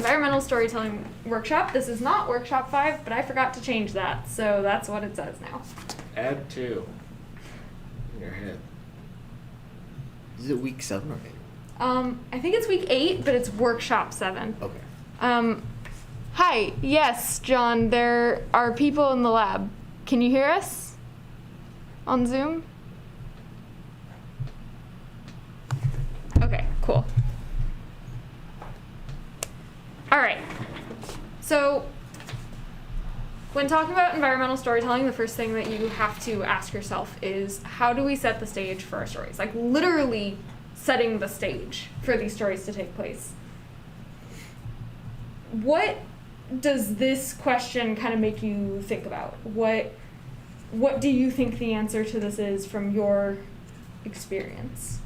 environmental storytelling workshop. This is not workshop 5, but I forgot to change that, so that's what it says now. Add 2 in your head. Is it week 7 or 8? I think it's week 8, but it's workshop 7. Okay. Hi, yes, John, there are people in the lab. Can you hear us on Zoom? Okay, cool. All right. So when talking about environmental storytelling, the first thing that you have to ask yourself is, how do we set the stage for our stories? Like literally setting the stage for these stories to take place. What does this question kind of make you think about? What do you think the answer to this is from your experience?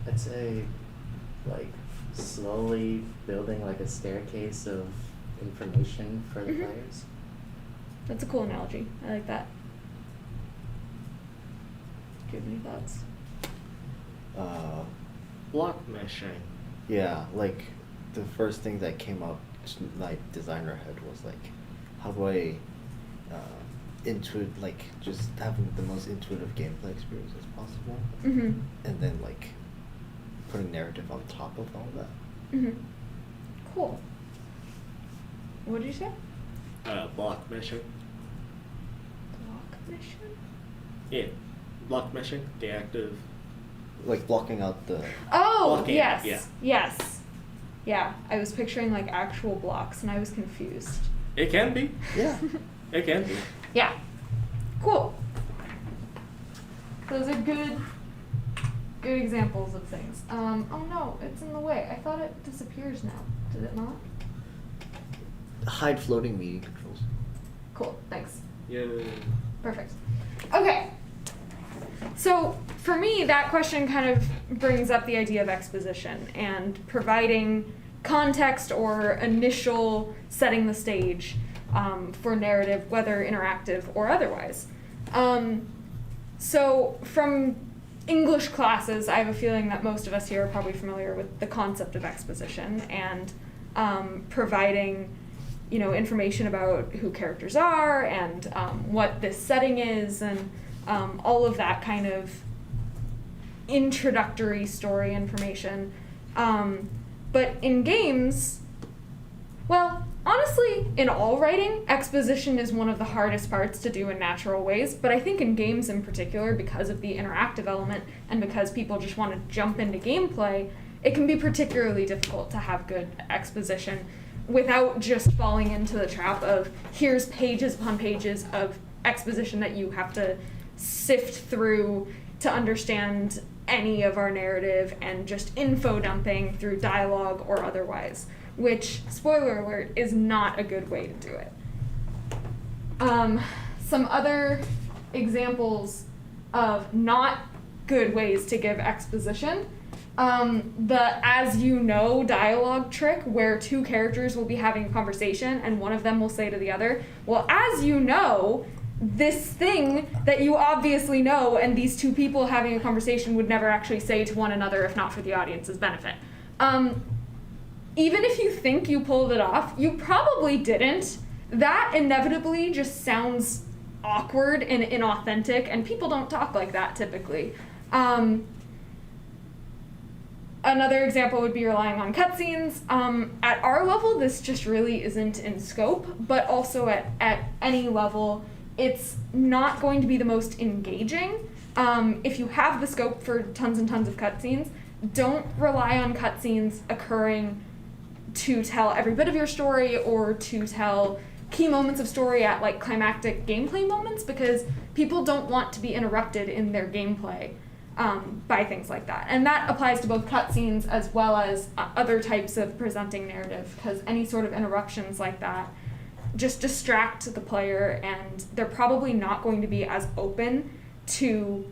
I'd say, like, slowly building like a staircase of information for the players. That's a cool analogy. I like that. Do you have any thoughts? Block meshing. Yeah, like the first thing that came up, like designer head, was like, how do I just having the most intuitive gameplay experience as possible, and then like putting narrative on top of all that. Cool. What did you say? Block meshing. Block mission? Yeah, block meshing, the act of... Like blocking out the... Oh, blocking, yes, yeah. yes. Yeah, I was picturing like actual blocks and I was confused. It can be. Yeah. It can be. Yeah. Cool. Those are good examples of things. Oh no, it's in the way. I thought it disappears now. Did it not? Hide floating media controls. Cool, thanks. Yeah. Perfect. Okay. So for me, that question kind of brings up the idea of exposition and providing context or initial setting the stage for narrative, whether interactive or otherwise. So from English classes, I have a feeling that most of us here are probably familiar with the concept of exposition and providing, information about who characters are and what this setting is and all of that kind of introductory story information. But in games, well, honestly, in all writing, exposition is one of the hardest parts to do in natural ways, but I think in games in particular, because of the interactive element and because people just want to jump into gameplay, it can be particularly difficult to have good exposition without just falling into the trap of here's pages upon pages of exposition that you have to sift through to understand any of our narrative and just info dumping through dialogue or otherwise, which, spoiler alert, is not a good way to do it. Some other examples of not good ways to give exposition. The as you know dialogue trick where two characters will be having a conversation and one of them will say to the other, well, as you know, this thing that you obviously know and these two people having a conversation would never actually say to one another if not for the audience's benefit. Even if you think you pulled it off, you probably didn't. That inevitably just sounds awkward and inauthentic, and people don't talk like that typically. Another example would be relying on cutscenes. At our level, this just really isn't in scope, but also at any level, it's not going to be the most engaging. If you have the scope for tons and tons of cutscenes, don't rely on cutscenes occurring to tell every bit of your story or to tell key moments of story at like climactic gameplay moments, because people don't want to be interrupted in their gameplay by things like that. And that applies to both cutscenes as well as other types of presenting narrative, because any sort of interruptions like that just distract the player and they're probably not going to be as open to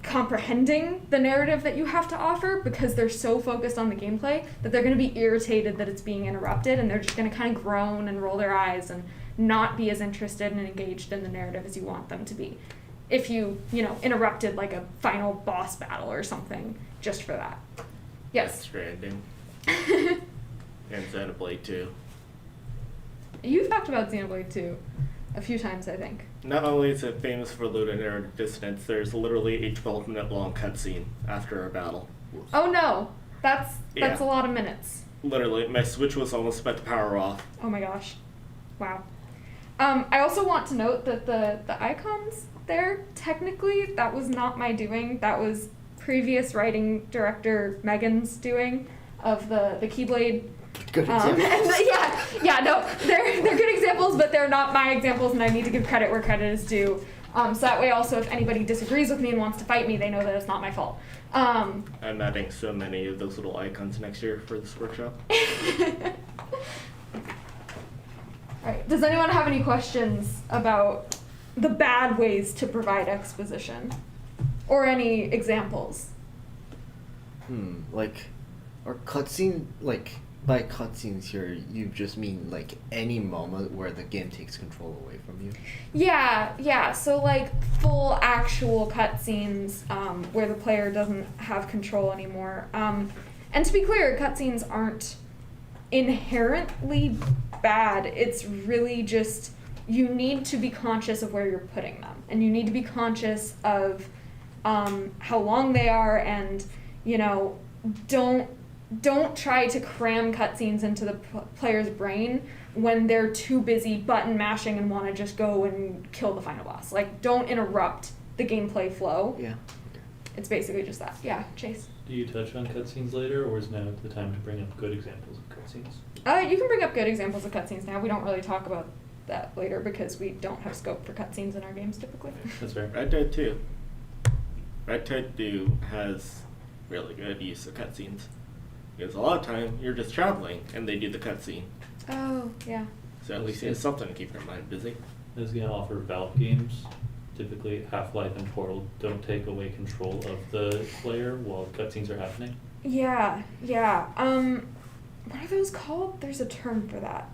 comprehending the narrative that you have to offer because they're so focused on the gameplay that they're going to be irritated that it's being interrupted, and they're just going to kind of groan and roll their eyes and not be as interested and engaged in the narrative as you want them to be if you interrupted like a final boss battle or something just for that. Yes. Death Stranding. And Xenoblade 2. You've talked about Xenoblade 2 a few times, I think. Not only is it famous for low narrative dissonance, there's literally a 12-minute long cutscene after a battle. Oh no, that's Yeah. a lot of minutes. Literally, my Switch was almost about to power off. Oh my gosh, wow. I also want to note that the icons there, technically, that was not my doing. That was previous writing director Megan's doing of the Keyblade. Good example. No, they're good examples, but they're not my examples, and I need to give credit where credit is due. So that way, also, if anybody disagrees with me and wants to fight me, they know that it's not my fault. I'm adding so many of those little icons next year for this workshop. Alright, does anyone have any questions about the bad ways to provide exposition? Or any examples? Like, are cutscene, like, by cutscenes here, you just mean, like, any moment where the game takes control away from you? Yeah, so like full actual cutscenes where the player doesn't have control anymore. And to be clear, cutscenes aren't inherently bad. It's really just you need to be conscious of where you're putting them, and you need to be conscious of how long they are, and don't try to cram cutscenes into the player's brain when they're too busy button mashing and want to just go and kill the final boss. Like, don't interrupt the gameplay flow. Yeah. It's basically just that. Yeah, Chase. Do you touch on cutscenes later, or is now the time to bring up good examples of cutscenes? You can bring up good examples of cutscenes now. We don't really talk about that later because we don't have scope for cutscenes in our games typically. That's fair. Red Dead 2. Red Dead 2 has really good use of cutscenes. Because a lot of time, you're just traveling, and they do the cutscene. Oh, yeah. So at least it's something to keep your mind busy. This is going to offer Valve games. Typically, Half-Life and Portal don't take away control of the player while cutscenes are happening. Yeah. What are those called? There's a term for that.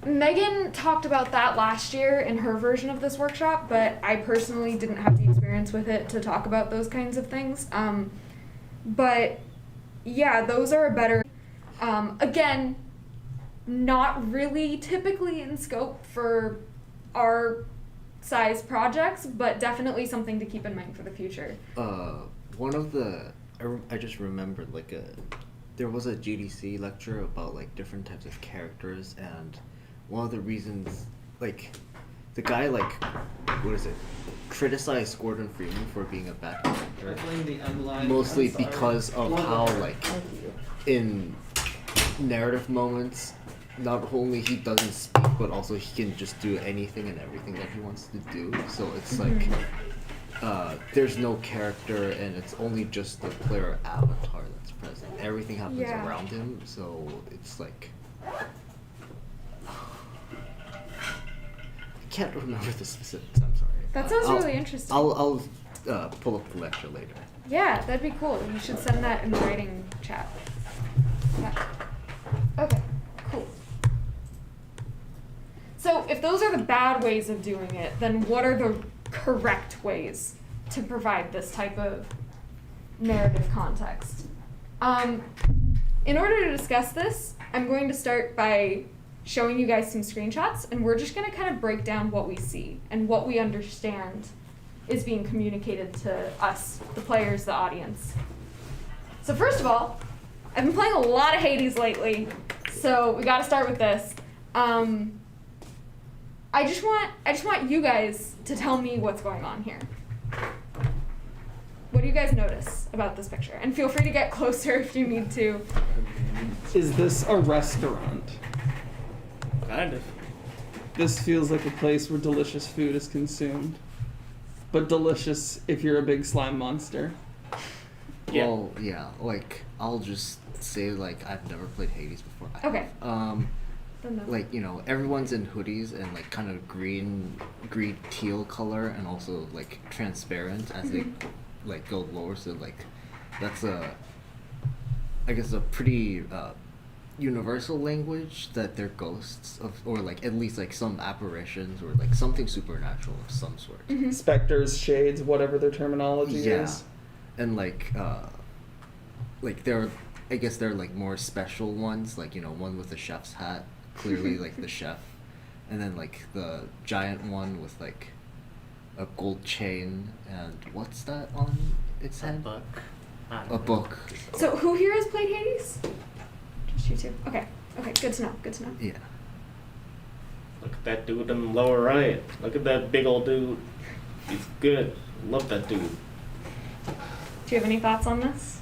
Megan talked about that last year in her version of this workshop, but I personally didn't have the experience with it to talk about those kinds of things. But yeah, those are a better, again, not really typically in scope for our size projects, but definitely something to keep in mind for the future. One of the, I just remembered, there was a GDC lecture about, different types of characters, and one of the reasons, the guy, criticized Gordon Freeman for being a bad character. Mostly because of how, in narrative moments, not only he doesn't speak, but also he can just do anything and everything that he wants to do. So it's there's no character, and it's only just the player avatar that's present. Everything happens around him, so it's I can't remember the specifics, I'm sorry. That sounds really interesting. I'll pull up the lecture later. Yeah, that'd be cool. You should send that in the writing chat. Yeah. Okay, cool. So if those are the bad ways of doing it, then what are the correct ways to provide this type of narrative context? In order to discuss this, I'm going to start by showing you guys some screenshots, and we're just going to kind of break down what we see and what we understand is being communicated to us, the players, the audience. So first of all, I've been playing a lot of Hades lately, so we got to start with this. I just want you guys to tell me what's going on here. What do you guys notice about this picture? And feel free to get closer if you need to. Is this a restaurant? Kind of. This feels like a place where delicious food is consumed. But delicious if you're a big slime monster. Yeah. Well, yeah, I'll just say, I've never played Hades before. Okay. Then no. Everyone's in hoodies and, kind of green teal color, and also, transparent as they, go lower, so, that's I guess a pretty, universal language that they're ghosts of, or at least some apparitions, or something supernatural of some sort. Specters, shades, whatever their terminology Yeah. is. And like I guess there are like more special ones, like one with a chef's hat, clearly like the chef, and then like the giant one with like a gold chain and what's that on its head? A book. So who here has played Hades? Just you two. Okay. Okay. Good to know. Good to know. Yeah. Look at that dude in the lower right. Look at that big old dude. He's good. Love that dude. Do you have any thoughts on this?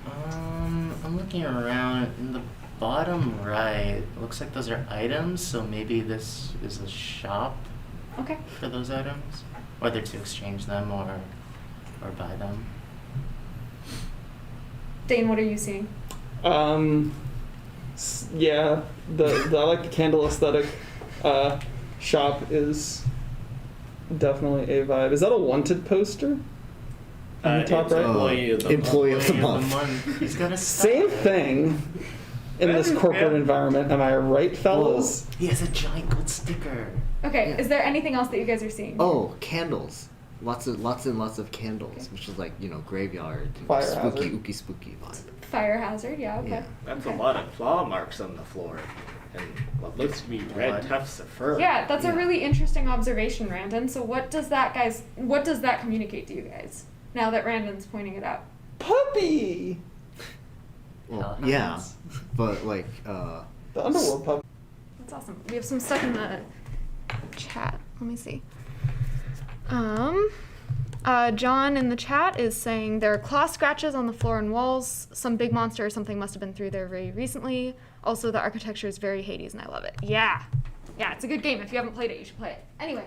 I'm looking around in the bottom right. It looks like those are items, so maybe this is a shop Okay. for those items, whether to exchange them or buy them. Dane, what are you seeing? Yeah, the I like the candle aesthetic. Shop is definitely a vibe. Is that a wanted poster? On the top it's right? Employee of the month. He's got a Same thing in this corporate environment. Am I right, fellas? He has a giant gold sticker. Okay. Yeah. Is there anything else that you guys are seeing? Oh, candles. Lots and lots of candles, Okay. which is like, graveyard, Fire spooky, hazard. ooky spooky vibe. Fire hazard. Yeah. Okay. Yeah. That's Okay. a lot of claw marks on the floor. And what looks to be red Blood. tufts of fur. Yeah, that's a Yeah. really interesting observation, Randon. So what does that communicate to you guys? Now that Randon's pointing it out. Puppy! Well, Hellhounds. yeah, but like, The underworld puppy. That's awesome. We have some stuff in the chat. Let me see. John in the chat is saying there are claw scratches on the floor and walls. Some big monster or something must have been through there very recently. Also, the architecture is very Hades, and I love it. Yeah, it's a good game. If you haven't played it, you should play it. Anyway,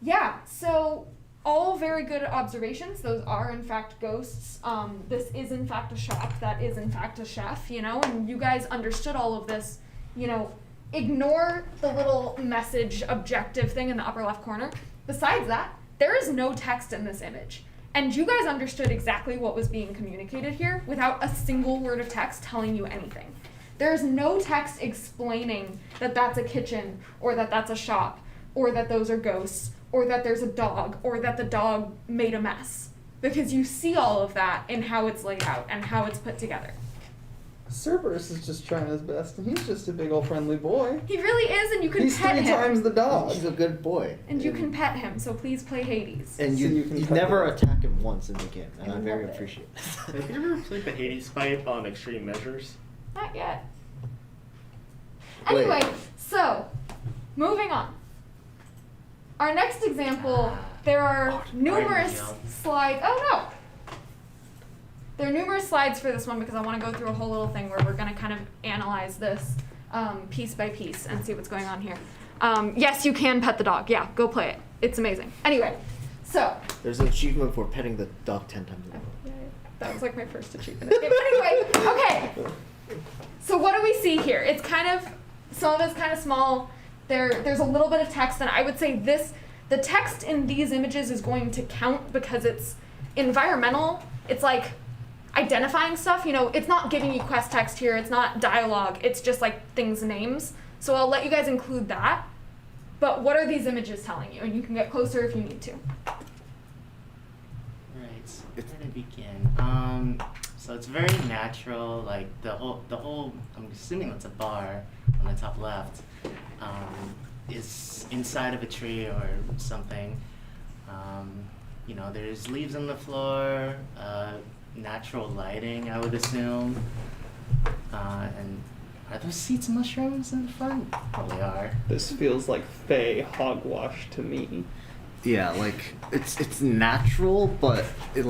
yeah. So all very good observations. Those are in fact ghosts. This is in fact a shop. That is in fact a chef. And you guys understood all of this. Ignore the little message objective thing in the upper left corner. Besides that, there is no text in this image. And you guys understood exactly what was being communicated here without a single word of text telling you anything. There's no text explaining that that's a kitchen, or that that's a shop, or that those are ghosts, or that there's a dog, or that the dog made a mess. Because you see all of that in how it's laid out and how it's put together. Cerberus is just trying his best, and he's just a big old friendly boy. He really is, and you can He's pet 3 him. times the dog. he's a good boy. And you can pet him, so please play Hades. And So you, you can you cut never it. attack him once in the game, and I I very love it. appreciate Have it. you ever played the Hades pipe on Extreme Measures? Not yet. Wait. Anyway, so, moving on. Our next example, there are numerous Iron slides. Oh no! There are numerous slides for this one because I want to go through a whole little thing where we're going to kind of analyze this piece by piece and see what's going on here. Yes, you can pet the dog. Yeah, go play it. It's amazing. Anyway, so. There's an achievement for petting the dog 10 times a day. That was like my first achievement. Anyway, okay. So what do we see here? It's kind of, some of it's kind of small. There's a little bit of text, and I would say the text in these images is going to count because it's environmental. It's like identifying stuff. It's not giving you quest text here. It's not dialogue. It's just like things, names. So I'll let you guys include that. But what are these images telling you? And you can get closer if you need to. Right. So where to begin? So it's very natural. Like the whole. I'm assuming that's a bar on the top left. Is inside of a tree or something. There's leaves on the floor. Natural lighting, I would assume. And are those seats mushrooms in the front? Probably are. This feels like fey hogwash to me. Yeah, like it's natural, but it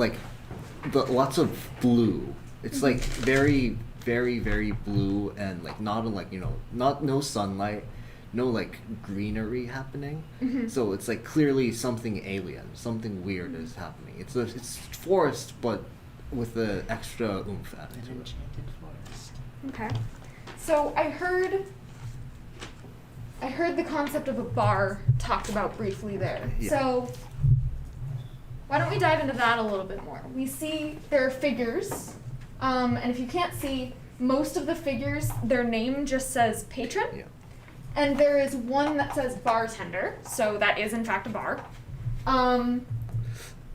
lots of blue. It's like very, very, very blue, and like not no sunlight, no like greenery happening. Mhm. So it's like clearly something alien, something weird is happening. It's forest, but with the extra oomph added An to it. enchanted forest. Okay. So I heard the concept of a bar talked about briefly there. Yeah. So why don't we dive into that a little bit more? We see there are figures, and if you can't see, most of the figures, their name just says patron. Yeah. And there is one that says bartender, so that is in fact a bar.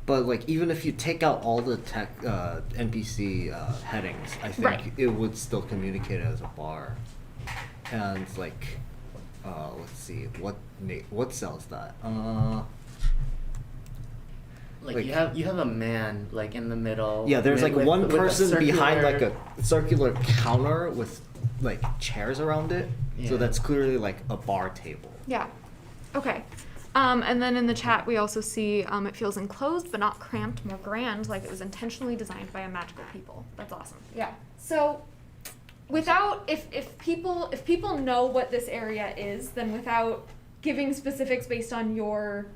But like even if you take out all the tech NPC headings, I think Right. it would still communicate as a bar. And like, let's see, what sells that? Like you have a man like in the middle. Yeah, there's like with- one with a person behind like circular- a circular counter with like chairs around it. So Yeah. that's clearly like a bar table. Yeah. Okay. And then in the chat, we also see it feels enclosed but not cramped, more grand, like it was intentionally designed by a magical people. That's awesome. Yeah. So, without if people know what this area is, then without giving specifics based on your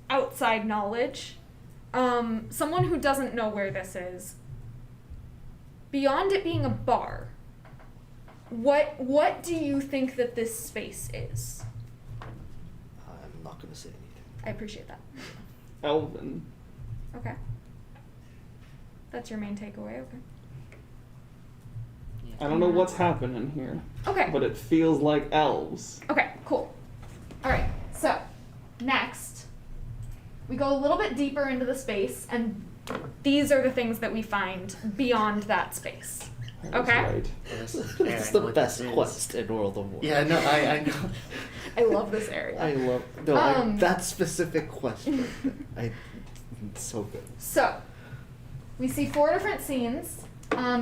outside knowledge, someone who doesn't know where this is, beyond it being a bar, what do you think that this space is? I'm not gonna say anything. I appreciate that. Elven. Okay. That's your main takeaway, okay. I don't know what's happening here, Okay. but it feels like elves. Okay, cool. Alright, so next we go a little bit deeper into the space, and these are the things that we find beyond that space. That's Okay. right. Yes, It's Aaron, the what best this is. quest in World of Warcraft. Yeah, no, I know. I love this area. I love that specific quest. Right there. It's so good. So, we see 4 different scenes,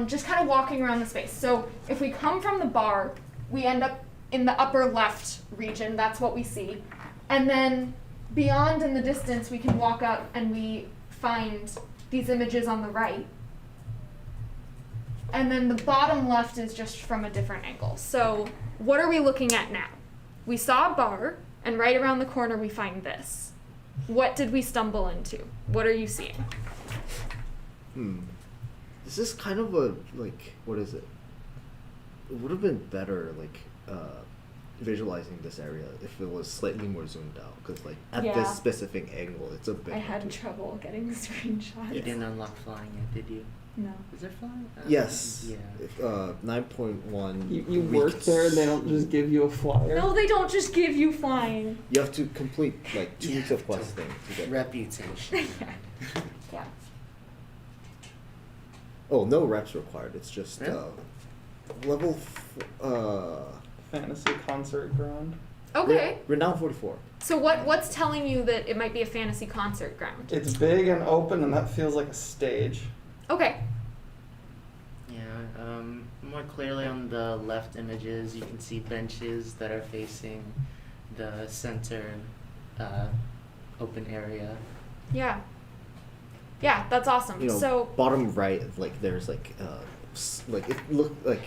just kind of walking around the space. So, if we come from the bar, we end up in the upper left region. That's what we see. And then, beyond in the distance, we can walk up and we find these images on the right. And then the bottom left is just from a different angle. So, what are we looking at now? We saw a bar, and right around the corner we find this. What did we stumble into? What are you seeing? This is kind of a like what is it? It would have been better like visualizing this area if it was slightly more zoomed out because like at Yeah. this specific angle it's a bit. I had trouble getting screenshots. You didn't unlock flying yet, did you? No. Is there flying? Yes. Yeah. 9.1. You work there and they don't just give you a flyer. No, they don't just give you flying. You have to complete like 2 weeks of to- questing to get. Reputation. Yeah. Oh, no reps required. It's just Really? level. Fantasy concert ground. Okay. Renown 44. So what's telling you that it might be a fantasy concert ground? It's big and open, and that feels like a stage. Okay. Yeah, more clearly on the left images, you can see benches that are facing the center open area. Yeah. Yeah, that's awesome. You know, So bottom right, like there's like it looked like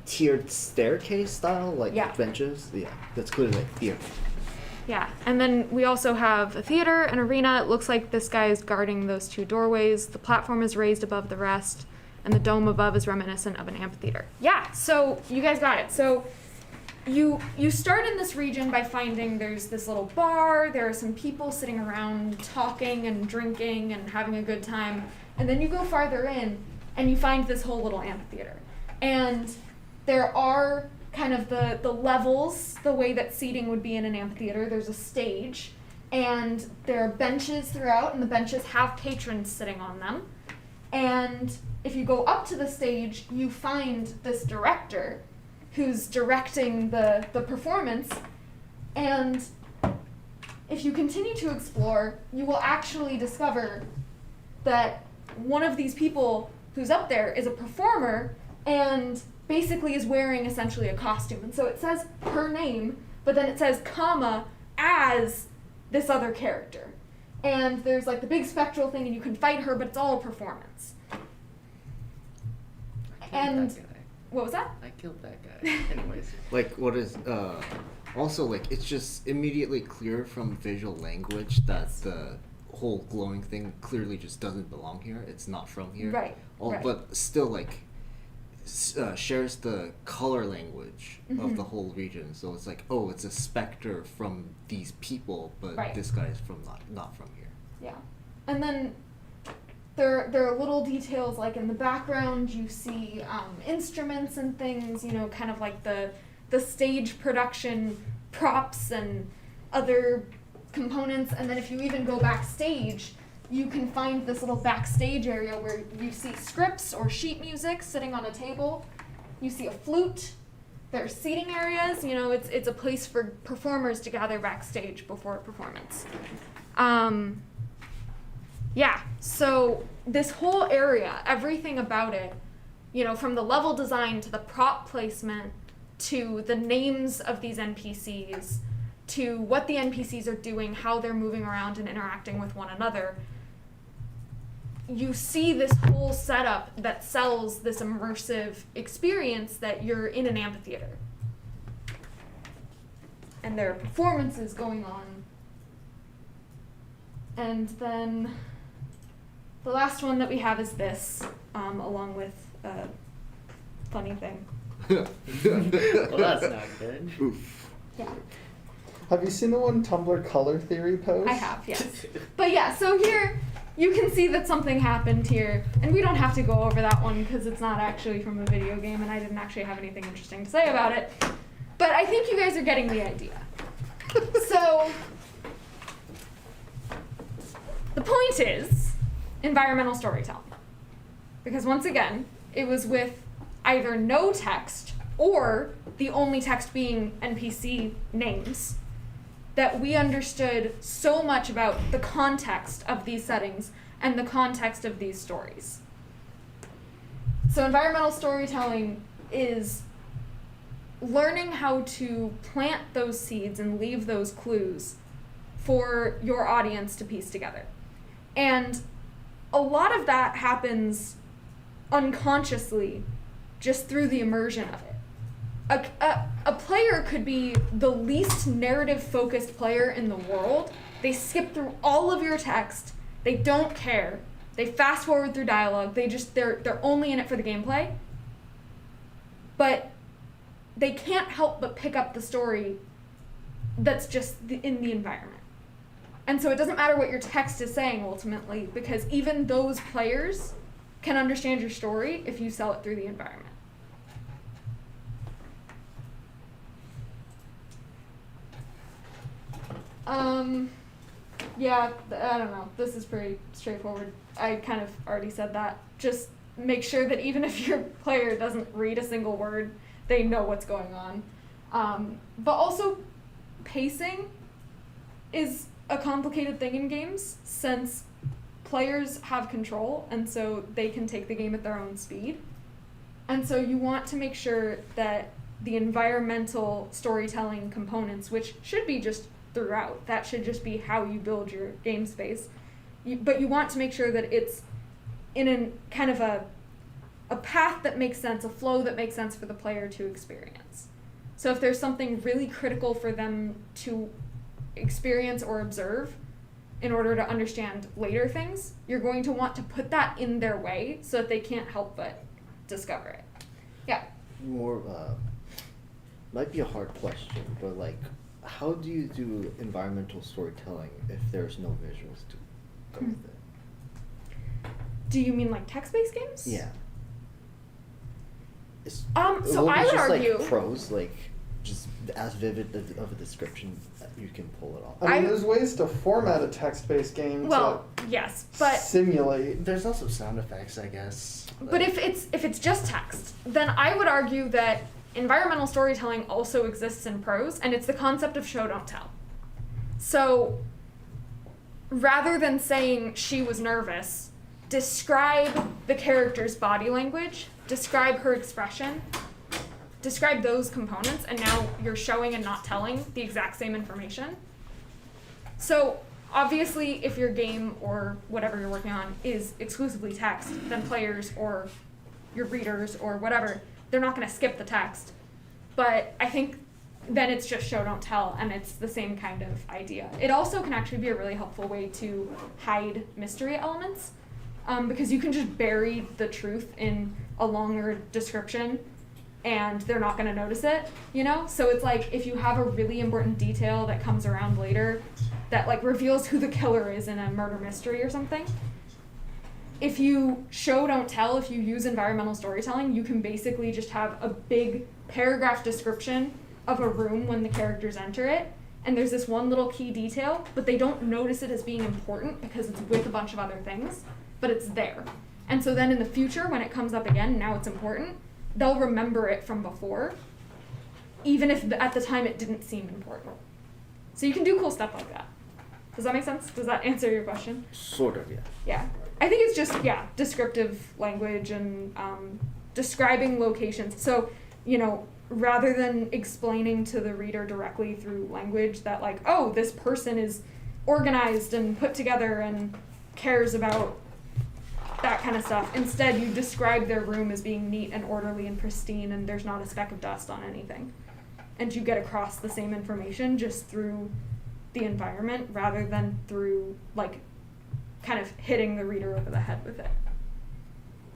tiered staircase style like Yeah. benches. Yeah, that's clearly like theater. yeah, and then we also have a theater, an arena. It looks like this guy is guarding those 2 doorways. The platform is raised above the rest, and the dome above is reminiscent of an amphitheater. Yeah, so you guys got it. So you start in this region by finding there's this little bar, there are some people sitting around talking and drinking and having a good time, and then you go farther in and you find this whole little amphitheater. And there are kind of the levels, the way that seating would be in an amphitheater. There's a stage, and there are benches throughout, and the benches have patrons sitting on them. And if you go up to the stage, you find this director who's directing the performance. And if you continue to explore, you will actually discover that one of these people who's up there is a performer and basically is wearing essentially a costume. And so it says her name, but then it says comma as this other character. And there's like the big spectral thing and you can fight her, but it's all a performance. And That guy. what was that? I killed that guy. Anyways. Like what is also like it's just immediately clear from visual language that the whole glowing thing clearly just doesn't belong here. It's not from here. Right. Right. But still like shares the color language of the whole region. So it's like, oh, it's a specter from these people, but Right. this guy is from not from here. Yeah. And then there are little details like in the background you see instruments and things, you know, kind of like the stage production props and other components. And then if you even go backstage, you can find this little backstage area where you see scripts or sheet music sitting on a table. You see a flute. There's seating areas. You know, it's a place for performers to gather backstage before a performance. Yeah, so this whole area, everything about it, you know, from the level design to the prop placement to the names of these NPCs to what the NPCs are doing, how they're moving around and interacting with one another, you see this whole setup that sells this immersive experience that you're in an amphitheater. And there are performances going on. And then the last one that we have is this, along with a funny thing. Well, that's not good. Oof. Yeah. Have you seen the one Tumblr color theory post? I have, yes. But yeah, so here you can see that something happened here, and we don't have to go over that one because it's not actually from a video game and I didn't actually have anything interesting to say about it. But I think you guys are getting the idea. So the point is environmental storytelling. Because once again, it was with either no text or the only text being NPC names that we understood so much about the context of these settings and the context of these stories. So environmental storytelling is learning how to plant those seeds and leave those clues for your audience to piece together. And a lot of that happens unconsciously just through the immersion of it. A player could be the least narrative-focused player in the world. They skip through all of your text. They don't care. They fast-forward through dialogue. They're only in it for the gameplay. But they can't help but pick up the story that's just in the environment. And so it doesn't matter what your text is saying ultimately, because even those players can understand your story if you sell it through the environment. Yeah, I don't know. This is pretty straightforward. I kind of already said that. Just make sure that even if your player doesn't read a single word, they know what's going on. But also, pacing is a complicated thing in games since players have control, and so they can take the game at their own speed. And so you want to make sure that the environmental storytelling components, which should be just throughout, that should just be how you build your game space, but you want to make sure that it's in a kind of a path that makes sense, a flow that makes sense for the player to experience. So if there's something really critical for them to experience or observe in order to understand later things, you're going to want to put that in their way so that they can't help but discover it. Yeah? More of a, might be a hard question, but like, how do you do environmental storytelling if there's no visuals to go with it? Do you mean like text-based games? Yeah. So I would argue, like prose, like just as vivid of a description that you can pull it off. I mean, there's ways to format a text-based game well, yes, but simulate. There's also sound effects, I guess. but if it's just text, then I would argue that environmental storytelling also exists in prose, and it's the concept of show don't tell. So rather than saying she was nervous, describe the character's body language, describe her expression, describe those components, and now you're showing and not telling the exact same information. So obviously, if your game or whatever you're working on is exclusively text, then players or your readers or whatever, they're not going to skip the text. But I think then it's just show don't tell, and it's the same kind of idea. It also can actually be a really helpful way to hide mystery elements, because you can just bury the truth in a longer description and they're not going to notice it, you know? So it's like if you have a really important detail that comes around later that like reveals who the killer is in a murder mystery or something, if you show don't tell, if you use environmental storytelling, you can basically just have a big paragraph description of a room when the characters enter it, and there's this one little key detail, but they don't notice it as being important because it's with a bunch of other things, but it's there. And so then in the future, when it comes up again, now it's important, they'll remember it from before, even if at the time it didn't seem important. So you can do cool stuff like that. Does that make sense? Does that answer your question? Sort of, yeah. Yeah. I think it's just, descriptive language and describing locations. So, rather than explaining to the reader directly through language that like, oh, this person is organized and put together and cares about that kind of stuff. Instead, you describe their room as being neat and orderly and pristine, and there's not a speck of dust on anything. And you get across the same information just through the environment rather than through, like, kind of hitting the reader over the head with it.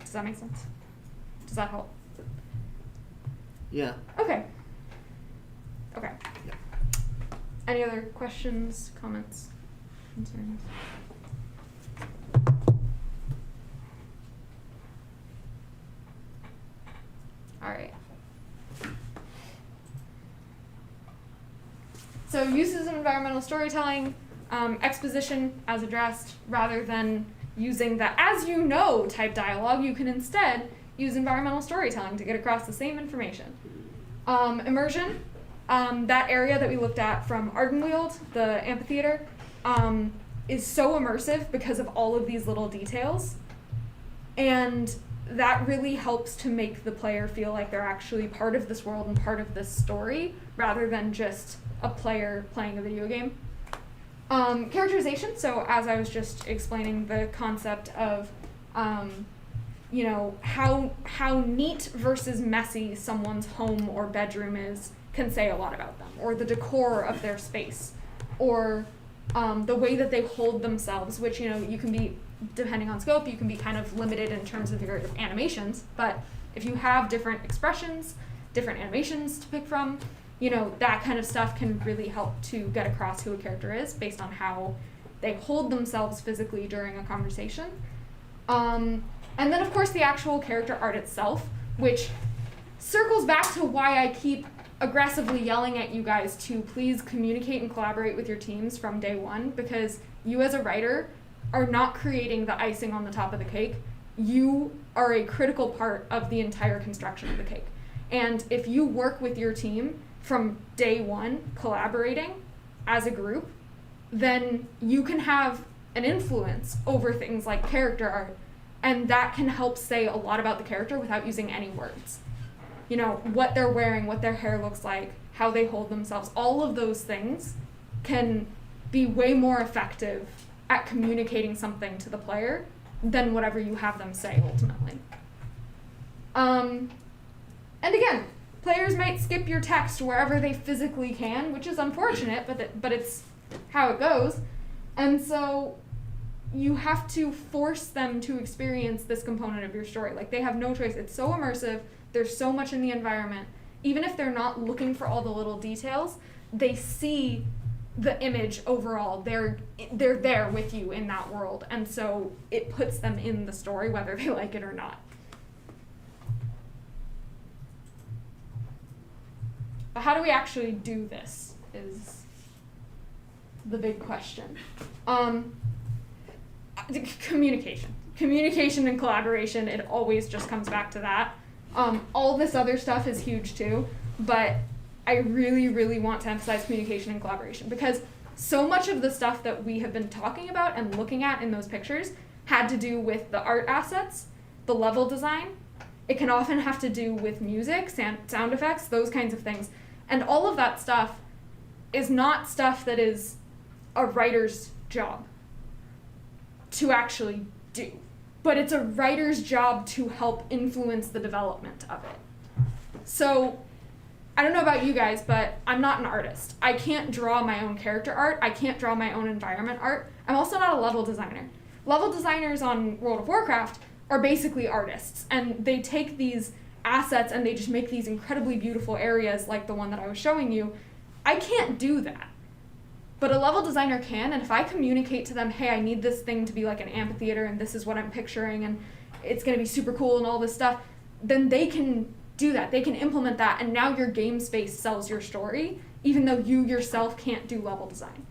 Does that make sense? Does that help? Yeah. Okay. Okay. Yeah. Any other questions, comments, concerns? All right. So uses of environmental storytelling, exposition as addressed, rather than using the as you know type dialogue, you can instead use environmental storytelling to get across the same information. Immersion, that area that we looked at from Ardenweald, the amphitheater, is so immersive because of all of these little details. And that really helps to make the player feel like they're actually part of this world and part of this story, rather than just a player playing a video game. Characterization, so as I was just explaining the concept of, how neat versus messy someone's home or bedroom is can say a lot about them, or the decor of their space, or the way that they hold themselves, which, you can be, depending on scope, you can be kind of limited in terms of your animations, but if you have different expressions, different animations to pick from, that kind of stuff can really help to get across who a character is based on how they hold themselves physically during a conversation. And then, of course, the actual character art itself, which circles back to why I keep aggressively yelling at you guys to please communicate and collaborate with your teams from day one, because you as a writer are not creating the icing on the top of the cake. You are a critical part of the entire construction of the cake. And if you work with your team from day one, collaborating as a group, then you can have an influence over things like character art, and that can help say a lot about the character without using any words. What they're wearing, what their hair looks like, how they hold themselves, all of those things can be way more effective at communicating something to the player than whatever you have them say ultimately. And again, players might skip your text wherever they physically can, which is unfortunate, but it's how it goes. And so you have to force them to experience this component of your story. Like, they have no choice. It's so immersive. There's so much in the environment. Even if they're not looking for all the little details, they see the image overall. They're there with you in that world. And so it puts them in the story, whether they like it or not. But how do we actually do this is the big question. Communication and collaboration, it always just comes back to that. All this other stuff is huge too, but I really, really want to emphasize communication and collaboration, because so much of the stuff that we have been talking about and looking at in those pictures had to do with the art assets, the level design. It can often have to do with music, sound effects, those kinds of things. And all of that stuff is not stuff that is a writer's job to actually do. But it's a writer's job to help influence the development of it. So, I don't know about you guys, but I'm not an artist. I can't draw my own character art. I can't draw my own environment art. I'm also not a level designer. Level designers on World of Warcraft are basically artists, and they take these assets and they just make these incredibly beautiful areas like the one that I was showing you. I can't do that. But a level designer can, and if I communicate to them, hey, I need this thing to be like an amphitheater, and this is what I'm picturing, and it's going to be super cool and all this stuff, then they can do that. They can implement that, and now your game space sells your story even though you yourself can't do level design.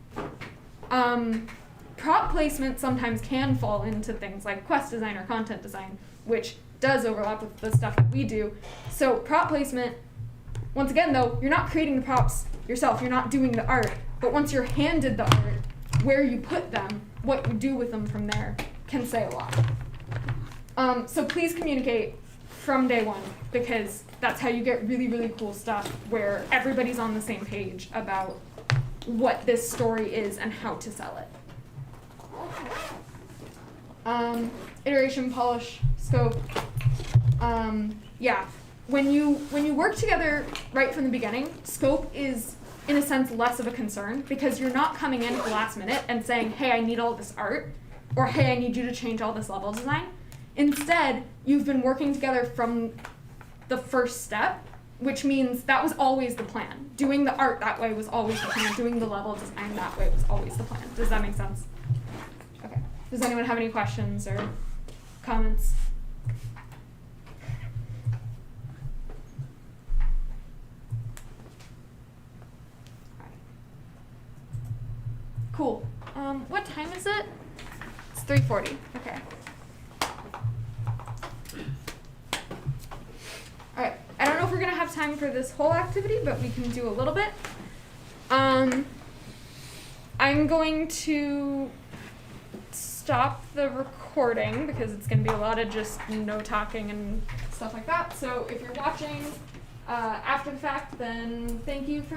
Prop placement sometimes can fall into things like quest design or content design, which does overlap with the stuff that we do. So prop placement, once again though, you're not creating the props yourself, you're not doing the art, but once you're handed the art, where you put them, what you do with them from there, can say a lot. So please communicate from day one, because that's how you get really, really cool stuff where everybody's on the same page about what this story is and how to sell it. Iteration, polish, scope. Yeah, when you work together right from the beginning, scope is in a sense less of a concern because you're not coming in at the last minute and saying, hey, I need all this art, or hey, I need you to change all this level design. Instead, you've been working together from the first step, which means that was always the plan. Doing the art that way was always the plan. Doing the level design that way was always the plan. Does that make sense? Okay. Does anyone have any questions or comments? Cool. What time is it? It's 3:40. Okay. All right. I don't know if we're gonna have time for this whole activity, but we can do a little bit. I'm going to stop the recording because it's gonna be a lot of just no talking and stuff like that. So if you're watching after the fact, then thank you for